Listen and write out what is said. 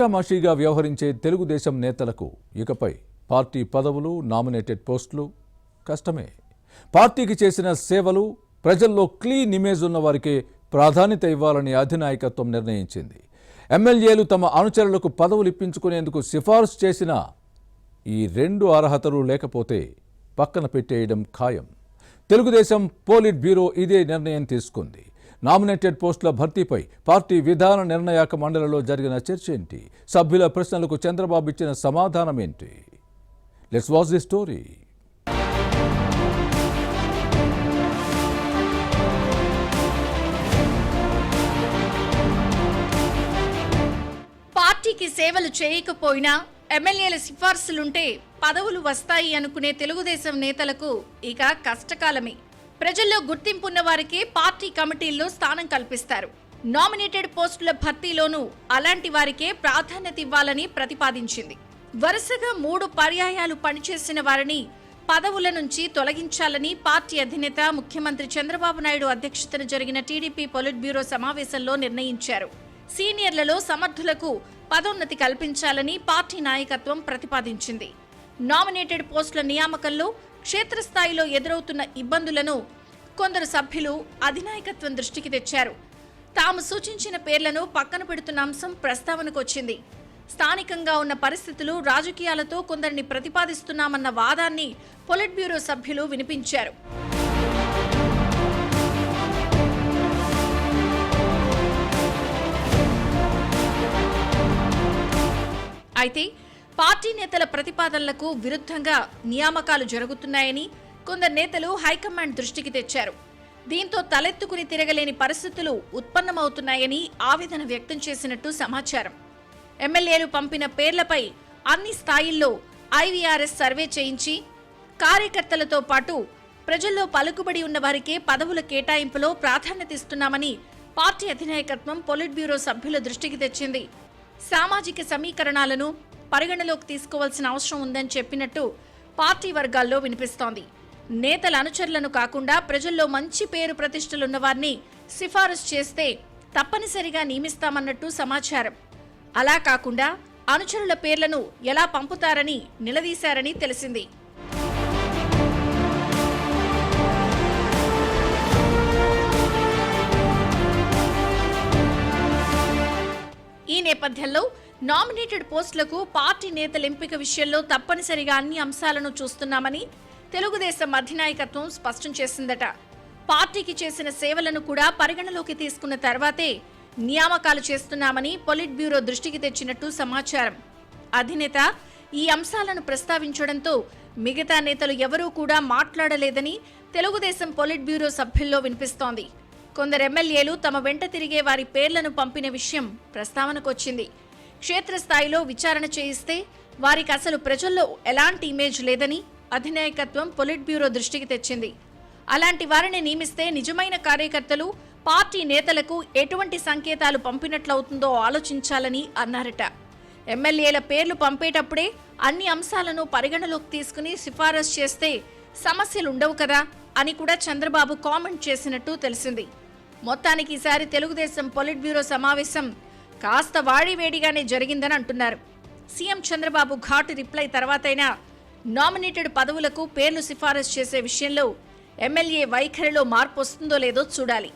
ఆషామాషీగా వ్యవహరించే తెలుగుదేశం నేతలకు ఇకపై పార్టీ పదవులు, నామినేటెడ్ పోస్టులు కష్టమే. పార్టీకి చేసిన సేవలు, ప్రజల్లో క్లీన్ ఇమేజ్ ఉన్న వారికే ప్రాధాన్యత ఇవ్వాలని అధినాయకత్వం నిర్ణయించింది. ఎమ్మెల్యేలు తమ అనుచరులకు పదవులు ఇప్పించుకునేందుకు సిఫారసు చేసిన ఈ రెండు అర్హతలు లేకపోతే పక్కన పెట్టేయడం ఖాయం. తెలుగుదేశం పోలిట్ బ్యూరో ఇదే నిర్ణయం తీసుకుంది. నామినేటెడ్ పోస్టుల భర్తీపై పార్టీ విధాన నిర్ణయాక మండలిలో జరిగిన చర్చ ఏంటి? సభ్యుల ప్రశ్నలకు చంద్రబాబు ఇచ్చిన సమాధానం ఏంటి? Let's watch the story. పార్టీకి సేవలు చేయకపోయినా ఎమ్మెల్యేల సిఫార్సులుంటే పదవులు వస్తాయి అనుకునే తెలుగుదేశం నేతలకు ఇక కష్టకాలమే. ప్రజల్లో గుర్తింపున్న వారికే పార్టీ కమిటీల్లో స్థానం కల్పిస్తారు. నామినేటెడ్ పోస్టుల భర్తీలోనూ అలాంటి వారికే ప్రాధాన్యత ఇవ్వాలని ప్రతిపాదించింది. వరుసగా 3 పర్యాయాలు పనిచేసిన వారిని పదవుల నుంచి తొలగించాలని పార్టీ అధినేత ముఖ్యమంత్రి చంద్రబాబు నాయుడు అధ్యక్షతన జరిగిన టీడీపీ పొలిట్ బ్యూరో సమావేశంలో నిర్ణయించారు. సీనియర్లలో సమర్థులకు పదోన్నతి కల్పించాలని పార్టీ నాయకత్వం ప్రతిపాదించింది. నామినేటెడ్ పోస్టుల నియామకంలో క్షేత్రస్థాయిలో ఎదురవుతున్న ఇబ్బందులను కొందరు సభ్యులు అధినాయకత్వం దృష్టికి తెచ్చారు. తాము సూచించిన పేర్లను పక్కన పెడుతున్న అంశం ప్రస్తావనకు వచ్చింది. స్థానికంగా ఉన్న పరిస్థితులు, రాజకీయాలతో కొందరిని ప్రతిపాదిస్తున్నామన్న వాదాన్ని పొలిట్ బ్యూరో సభ్యులు వినిపించారు. అయితే పార్టీ నేతల ప్రతిపాదనలకు విరుద్ధంగా నియామకాలు జరుగుతున్నాయని కొందరు నేతలు హైకమాండ్ దృష్టికి తెచ్చారు. దీంతో తలెత్తుకుని తిరగలేని పరిస్థితులు ఉత్పన్నమవుతున్నాయని ఆవేదన వ్యక్తం చేసినట్టు సమాచారం. ఎమ్మెల్యేలు పంపిన పేర్లపై అన్ని స్థాయిల్లో ఐవీఆర్ఎస్ సర్వే చేయించి కార్యకర్తలతో పాటు ప్రజల్లో పలుకుబడి ఉన్న వారికే పదవుల కేటాయింపులో ప్రాధాన్యత ఇస్తున్నామని పార్టీ అధినాయకత్వం పొలిట్ బ్యూరో సభ్యుల దృష్టికి తెచ్చింది. సామాజిక సమీకరణాలను పరిగణలోకి తీసుకోవాల్సిన అవసరం ఉందని చెప్పినట్టు పార్టీ వర్గాల్లో వినిపిస్తోంది. నేతల అనుచరులను కాకుండా ప్రజల్లో మంచి పేరు ప్రతిష్టలున్న వారిని సిఫారసు చేస్తే తప్పనిసరిగా నియమిస్తామన్నట్టు సమాచారం. అలా కాకుండా అనుచరుల పేర్లను ఎలా పంపుతారని నిలదీశారని తెలిసింది. ఈ నేపథ్యంలో నామినేటెడ్ పోస్టులకు పార్టీ నేతల ఎంపిక విషయంలో తప్పనిసరిగా అన్ని అంశాలను చూస్తున్నామని తెలుగుదేశం అధినాయకత్వం స్పష్టం చేసిందట. పార్టీకి చేసిన సేవలను కూడా పరిగణలోకి తీసుకున్న తర్వాతే నియామకాలు చేస్తున్నామని పొలిట్ బ్యూరో దృష్టికి తెచ్చినట్టు సమాచారం. అధినేత ఈ అంశాలను ప్రస్తావించడంతో మిగతా నేతలు ఎవరూ కూడా మాట్లాడలేదని తెలుగుదేశం పొలిట్ బ్యూరో సభ్యుల్లో వినిపిస్తోంది. కొందరు ఎమ్మెల్యేలు తమ వెంట తిరిగే వారి పేర్లను పంపిన విషయం ప్రస్తావనకొచ్చింది. క్షేత్రస్థాయిలో విచారణ చేయిస్తే వారికి అసలు ప్రజల్లో ఎలాంటి ఇమేజ్ లేదని అధినాయకత్వం పొలిట్ బ్యూరో దృష్టికి తెచ్చింది. అలాంటి వారిని నియమిస్తే నిజమైన కార్యకర్తలు పార్టీ నేతలకు ఎటువంటి సంకేతాలు పంపినట్లవుతుందో ఆలోచించాలని అన్నారట. ఎమ్మెల్యేల పేర్లు పంపేటప్పుడే అన్ని అంశాలను పరిగణలోకి తీసుకుని సిఫారసు చేస్తే సమస్యలుండవు కదా అని కూడా చంద్రబాబు కామెంట్ చేసినట్టు తెలిసింది. మొత్తానికి ఈసారి తెలుగుదేశం పొలిట్ బ్యూరో సమావేశం కాస్త వాడివేడిగానే జరిగిందని అంటున్నారు. సీఎం చంద్రబాబు ఘాటు రిప్లై తర్వాతైనా నామినేటెడ్ పదవులకు పేర్లు సిఫారసు చేసే విషయంలో ఎమ్మెల్యే వైఖరిలో మార్పు వస్తుందో లేదో చూడాలి.